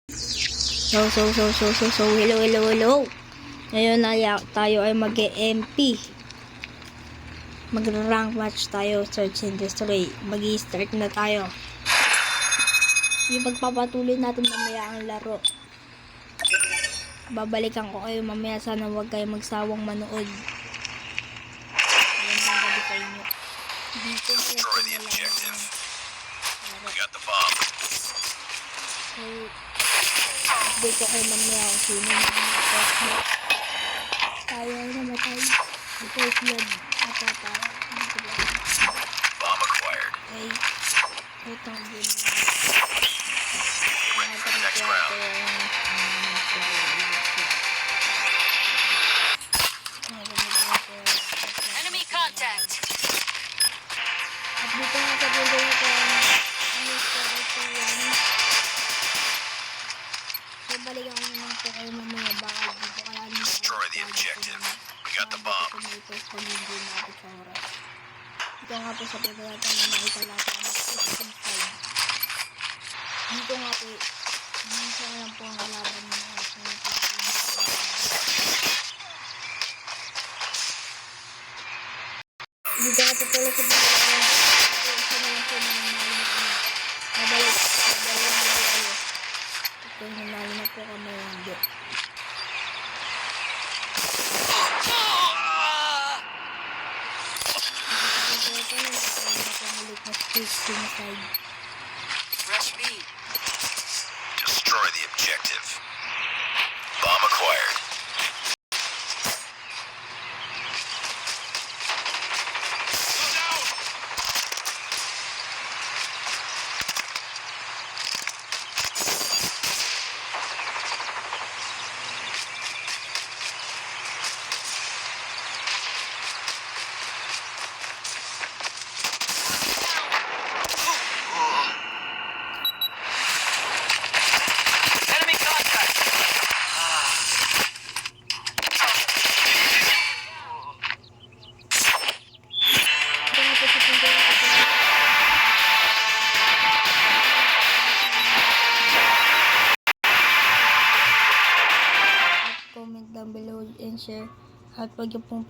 Hello. Ngayon na tayo ay mag-MP. Mag-rank match tayo, search and destroy. Mag-i-start na tayo. Yung pagpapatuloy natin mamaya ang laro. Babalikan ko kayo mamaya, sana huwag kayo magsawang manood. Magandang gabi sa inyo. Dito Destroy the objective. We got the bomb. So, update ko kayo mamaya kung sino mag-i-start. Tayo ay namatay. First blood. Bomb acquired. Okay. Ito ang game. Ready for the next round. Enemy contact. At dito nga sa video ito, so balikan ko naman po kayo mamaya baka dito kaya Destroy the objective. We got the bomb. Dito nga po sa video ito na makita natin ang system 5. Dito nga po, dito nga lang po ang kalaban ng dito nga po pala sa video ito na lang po mabalik kayo. Ito nanalo na po kami hindi. Rush B. Destroy the objective. Bomb acquired. Enemy contact. Comment down below and share at wag niyo pong